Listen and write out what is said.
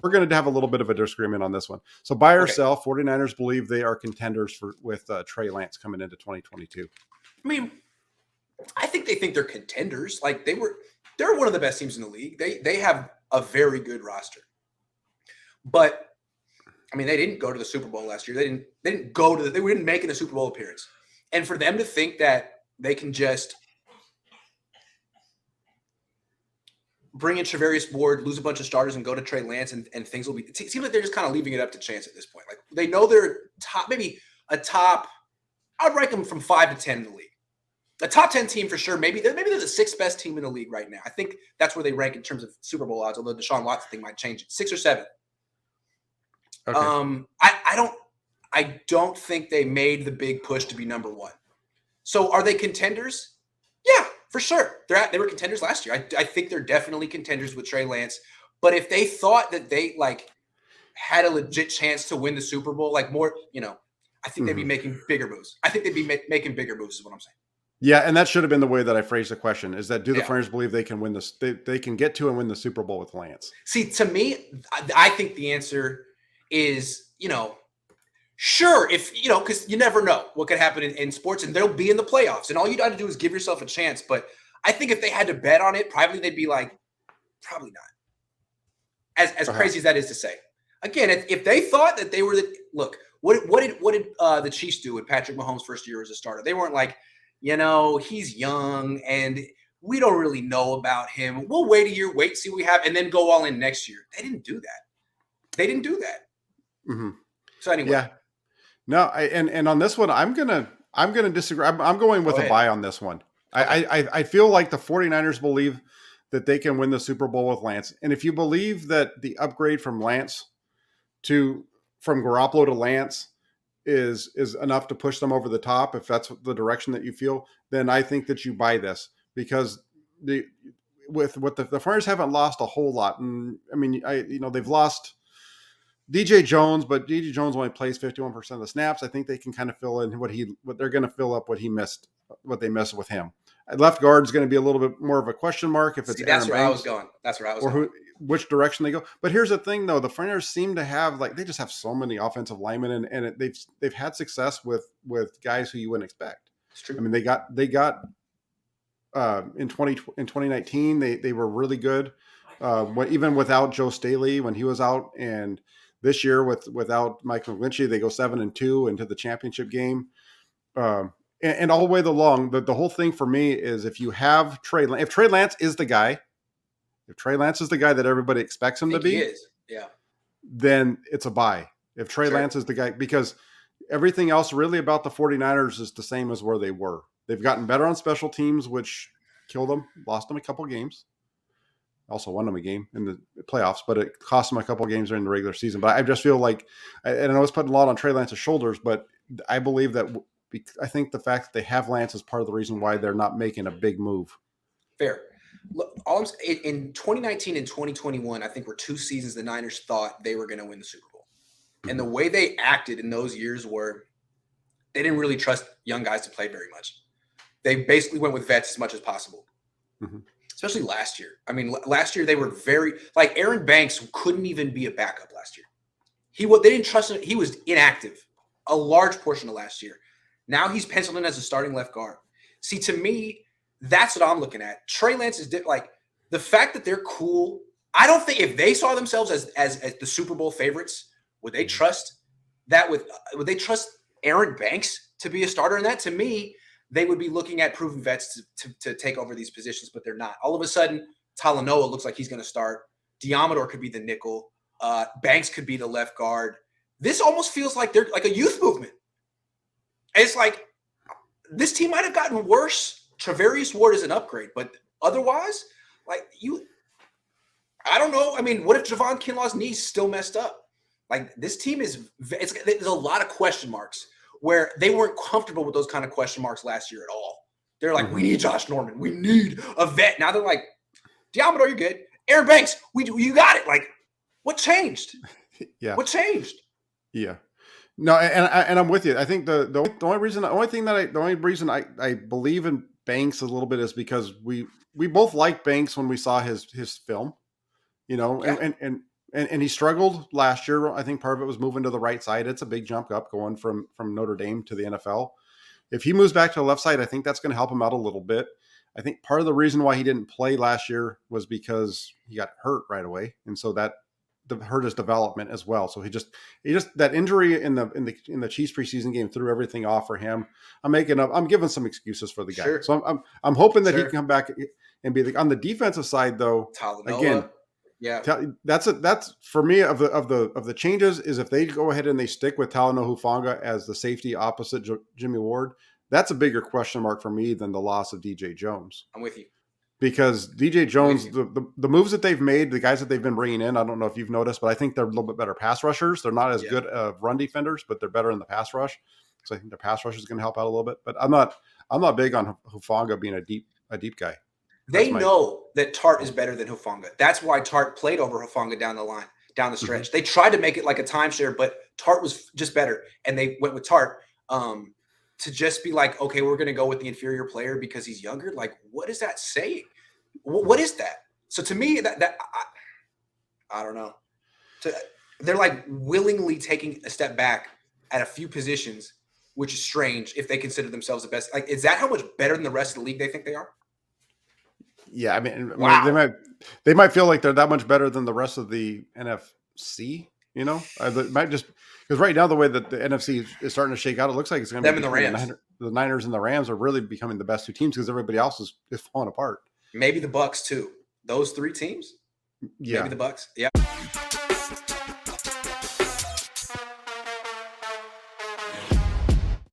we're going to have a little bit of a disagreement on this one. So buy or Okay. sell, 49ers believe they are contenders with Trey Lance coming into 2022. I mean, I think they're contenders. Like they're one of the best teams in the league. They have a very good roster. But I mean, they didn't go to the Super Bowl last year. They didn't make a Super Bowl appearance. And for them to think that they can just bring in Travarius Ward, lose a bunch of starters, and go to Trey Lance, and things will be. It seems like they're just kind of leaving it up to chance at this point. Like they know they're top, maybe a top. I'd rank them from 5 to 10 in the league. A top 10 team for sure. Maybe they're the sixth best team in the league right now. I think that's where they rank in terms of Super Bowl odds. Although the Deshaun Watson thing might change it, 6 or 7. Okay. I don't think they made the big push to be number one. So are they contenders? Yeah, for sure. They were contenders last year. I think they're definitely contenders with Trey Lance. But if they thought that they had a legit chance to win the Super Bowl, I think they'd be making bigger moves. I think they'd be making bigger moves is what I'm saying. Yeah, and that should have been the way that I phrased the question, is that do the 49ers believe they can win this? They can get to and win the Super Bowl with Lance? See, to me, I think the answer is, sure, if, because you never know what could happen in sports, and they'll be in the playoffs, and all you got to do is give yourself a chance. But I think if they had to bet on it, privately, they'd be like, probably not. As crazy as that is to say. Again, if they thought that they were what did the Chiefs do with Patrick Mahomes' first year as a starter? They weren't like, he's young and we don't really know about him. We'll wait a year, see what we have, and then go all in next year. They didn't do that. Mm-hmm. So anyway, yeah, no, and on this one, I'm gonna disagree. I'm going with a buy on this one. Okay. I feel like the 49ers believe that they can win the Super Bowl with Lance, and if you believe that the upgrade from Garoppolo to Lance is enough to push them over the top, if that's the direction that you feel, then I think that you buy this, because the 49ers haven't lost a whole lot. And I mean, they've lost DJ Jones, but DJ Jones only plays 51% of the snaps. I think they can kind of fill in what they're going to fill up what they missed with him. Left guard is going to be a little bit more of a question mark if it's that's where I was going. That's where I was going. Which direction they go. But here's the thing, though: the 49ers seem to have they just have so many offensive linemen, and they've had success with guys who you wouldn't expect. It's true. I mean, they got in 2019 they were really good, even without Joe Staley when he was out, and this year without Mike McGlinchey, they go 7-2 into the championship game. And all the way along, the whole thing for me is if Trey Lance is the guy, that everybody expects him to be, he is. Yeah, then it's a buy. If Trey Lance is the guy, because everything else really about the 49ers is the same as where they were. They've gotten better on special teams, which killed them, lost them a couple games. Also won them a game in the playoffs, but it cost them a couple games during the regular season. But I just feel like, and I was putting a lot on Trey Lance's shoulders, but I believe that I think the fact that they have Lance is part of the reason why they're not making a big move. Fair. Look, in 2019 and 2021, I think were 2 seasons the Niners thought they were going to win the Super Bowl. Mm-hmm. And the way they acted in those years were they didn't really trust young guys to play very much. They basically went with vets as much as possible, especially last year. I mean, last year they were very – Aaron Banks couldn't even be a backup last year. They didn't trust him. He was inactive a large portion of last year. Now he's penciled in as a starting left guard. See, to me – that's what I'm looking at. Trey Lance is the fact that they're cool. I don't think if they saw themselves as the Super Bowl favorites, would they trust that? Would they trust Aaron Banks to be a starter in that? To me, they would be looking at proven vets to take over these positions, but they're not. All of a sudden, Talanoa looks like he's going to start. Diamador could be the nickel. Banks could be the left guard. This almost feels like they're like a youth movement. It's like this team might have gotten worse. Travarius Ward is an upgrade, but otherwise, I don't know. I mean, what if Javon Kinlaw's knee's still messed up? This team there's a lot of question marks where they weren't comfortable with those kind of question marks last year at all. They're like, we need Josh Norman. We need a vet. Now they're like, Diamador, you're good. Aaron Banks, you got it. What changed? Yeah. What changed? Yeah. No, and I'm with you. I think the only reason I believe in Banks a little bit is because we both liked Banks when we saw his film, Yeah. and he struggled last year. I think part of it was moving to the right side. It's a big jump up going from Notre Dame to the NFL. If he moves back to the left side, I think that's going to help him out a little bit. I think part of the reason why he didn't play last year was because he got hurt right away, and so that hurt his development as well. So he just that injury in the Chiefs preseason game threw everything off for him. I'm giving some excuses for the guy. Sure. So I'm hoping that he Sure. can come back and be on the defensive side though. Again, Talanoa. Yeah. that's for me of the changes is if they go ahead and they stick with Talanoa Hufanga as the safety opposite Jimmy Ward. That's a bigger question mark for me than the loss of DJ Jones. I'm with you. Because DJ Jones, the moves that they've made, the guys that they've been bringing in, I don't know if you've noticed, but I think they're a little bit better pass rushers. They're not as good run defenders, but they're better in the pass rush. So I think their pass rush is going to help out a little bit. But I'm not big on Hufanga being a deep guy. They know that Tart is better than Hufanga. That's why Tart played over Hufanga down the stretch. They tried to make it like a timeshare, but Tart was just better, and they went with Tart. To just be like, okay, we're going to go with the inferior player because he's younger. Like, what is that saying? What is that? So to me, I don't know. They're like willingly taking a step back at a few positions, which is strange if they consider themselves the best. Like, is that how much better than the rest of the league they think they are? Yeah, I mean, Wow. they might feel like they're that much better than the rest of the NFC. You know, it might just because right now the way that the NFC is starting to shake out, it looks like it's going to be Them and the Rams. The Niners and the Rams are really becoming the best two teams because everybody else is falling apart. Maybe the Bucks too. Those three teams. Yeah, maybe the Bucks. Yeah.